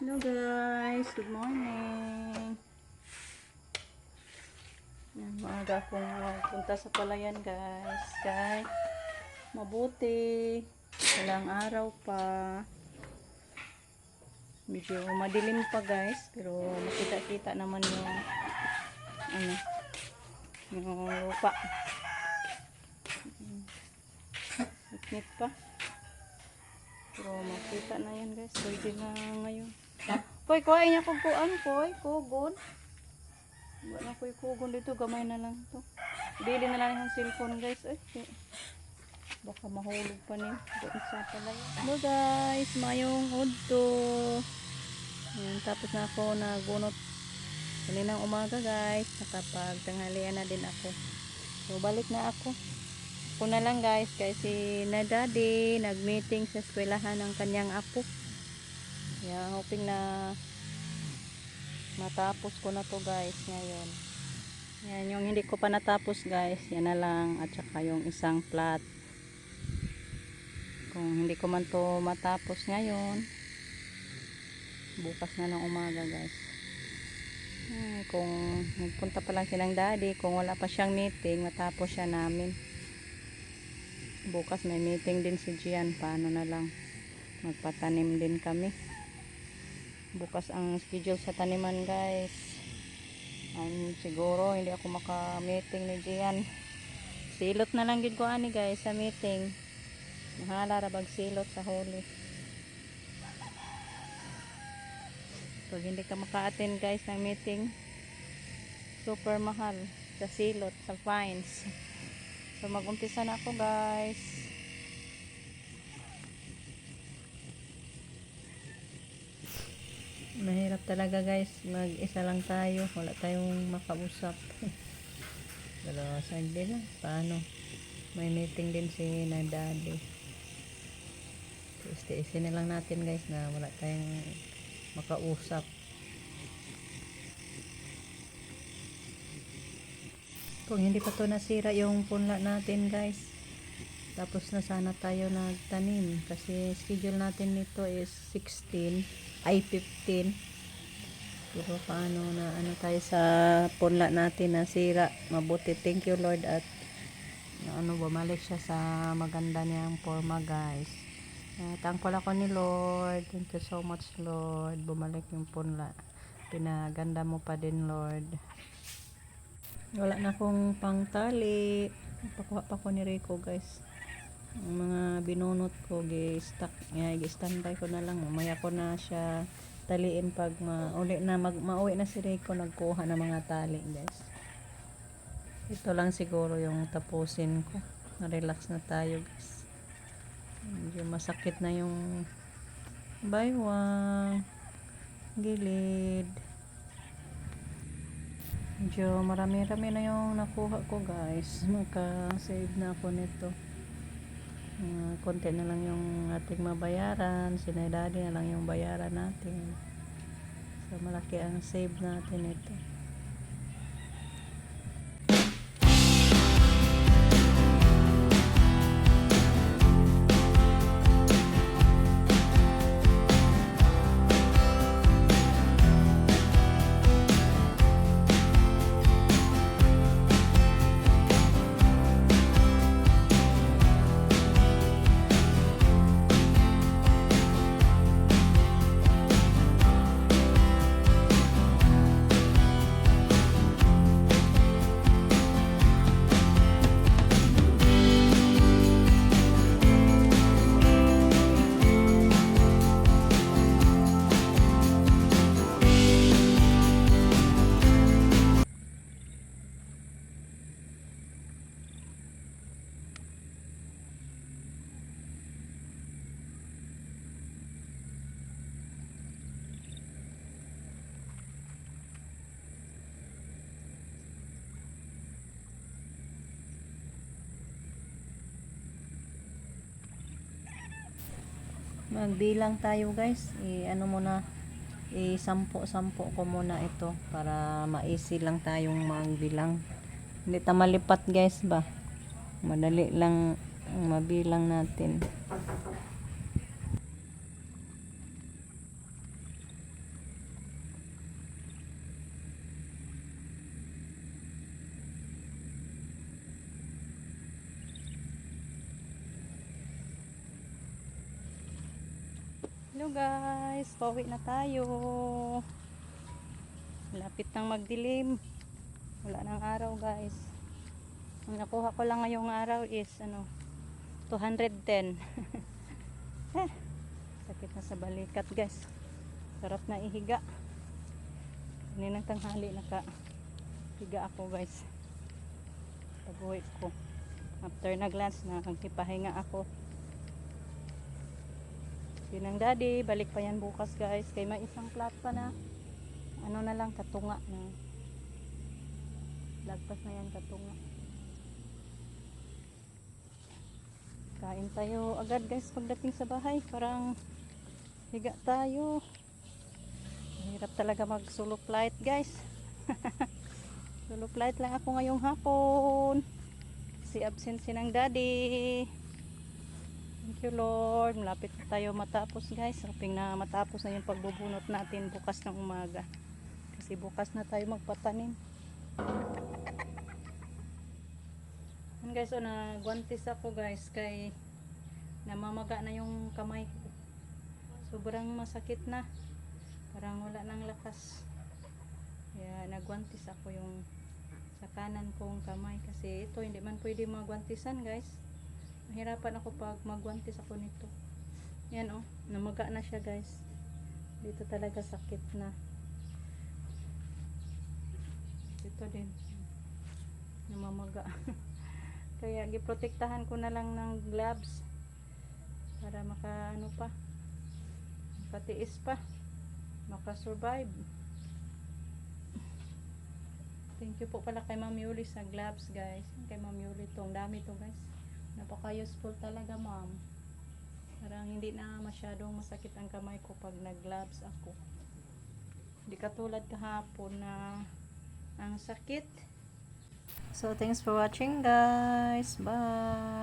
Hello guys, good morning. Yan, maaga akong punta sa palayan guys. Kaya mabuti. Walang araw pa. Medyo madilim pa guys. Pero makita-kita naman yung yung lupa. Iknit pa. Pero makita na yan guys. Pwede na ngayon. Poy, kuhain niya kong kuan, poy. Kugon. Wala ko yung kugon dito. Gamay na lang to. Bili na lang yung cellphone guys. Ay, baka mahulog pa niyo. Doon sa palayan. Hello guys. Mayong udto. Ayan, tapos na ako nagunot. Kaninang umaga guys. Nakapagtanghalian na din ako. So, balik na ako. Ako na lang guys. Kasi na daddy nag-meeting sa eskwelahan ng kanyang apo. Yeah, hoping na matapos ko na to guys ngayon. Yan, yung hindi ko pa natapos guys, yan na lang. At saka yung isang plat. Kung hindi ko man to matapos ngayon, bukas na ng umaga guys. Kung nagpunta pa lang silang daddy, kung wala pa siyang meeting, matapos siya namin. Bukas may meeting din si Gian, paano na lang. Magpatanim din kami. Bukas ang schedule sa taniman guys. Siguro hindi ako maka-meeting ni Gian. Silot na lang gid ko ani guys sa meeting. Mahala ra bag silot sa huli. Pag hindi ka maka-attend guys ng meeting, super mahal sa silot, sa fines. So mag-umpisa na ako guys. Mahirap talaga guys, mag-isa lang tayo, wala tayong makausap. Pero sagdi lang, paano? May meeting din si na daddy. Isti-isi na lang natin guys na wala tayong makausap. Kung hindi pa to nasira yung punla natin guys, tapos na sana tayo nagtanim. Kasi schedule natin nito is 15 pero paano na tayo sa punla natin na sira. Mabuti, thank you Lord, at bumalik siya sa maganda niyang forma guys. Thankful ako ni Lord, thank you so much Lord, bumalik yung punla, pinaganda mo pa din Lord. Wala na akong pangtali, pakuha pa ko ni Rico guys. Ang mga binunot ko gi-standby ko na lang, umaya ko na siya taliin pag mauwi na si Rico, nagkuha ng mga tali guys. Ito lang siguro yung tapusin ko, na-relax na tayo guys. Medyo masakit na yung baywang gilid, medyo marami-rami na yung nakuha ko guys. Maka-save na ako nito. Konti na lang yung ating mabayaran, sinadadi na lang yung bayaran natin. So malaki ang save natin ito. Magbilang tayo guys. Sampo ko muna ito para ma-easy lang tayong magbilang. Hindi ta malipat guys ba. Madali lang mabilang natin. Hello guys, pauwi na tayo. Lapit nang magdilim. Wala nang araw guys. Ang nakuha ko lang ngayong araw is 210. Sakit na sa balikat guys. Sarap na ihiga. Kaninang tanghali nakahiga ako guys. Pag-uwi ko. After nag-lunch na nagpahinga ako. Yun ang daddy, balik pa yan bukas guys. Kaya may isang plat pa na na lang katunga na. Lagpas na yan katunga. Kain tayo agad guys pagdating sa bahay. Parang higa tayo. Hirap talaga mag solo flight guys. Solo flight lang ako ngayong hapon. Si absent ng daddy. Thank you Lord. Malapit na tayo matapos guys. Hoping na matapos na yung pagbubunot natin bukas ng umaga. Kasi bukas na tayo magpatanim. Yan guys, nagwantis ako guys. Kay namamaga na yung kamay ko. Sobrang masakit na. Parang wala nang lakas. Kaya nagwantis ako yung sa kanan kong kamay. Kasi ito hindi man pwede magwantisan guys. Mahirapan ako pag magwantis ako nito. Yan namaga na siya guys. Dito talaga sakit na. Dito din. Namamaga. Kaya giprotektahan ko na lang ng gloves. Para makatiis pa. Makasurvive. Thank you po pala kay Ma'am Yuli sa gloves guys. Kay Ma'am Yuli to. Ang dami to guys. Napaka useful talaga ma'am. Parang hindi na masyadong masakit ang kamay ko pag nag-gloves ako. Hindi katulad kahapon na ang sakit. So thanks for watching guys. Bye.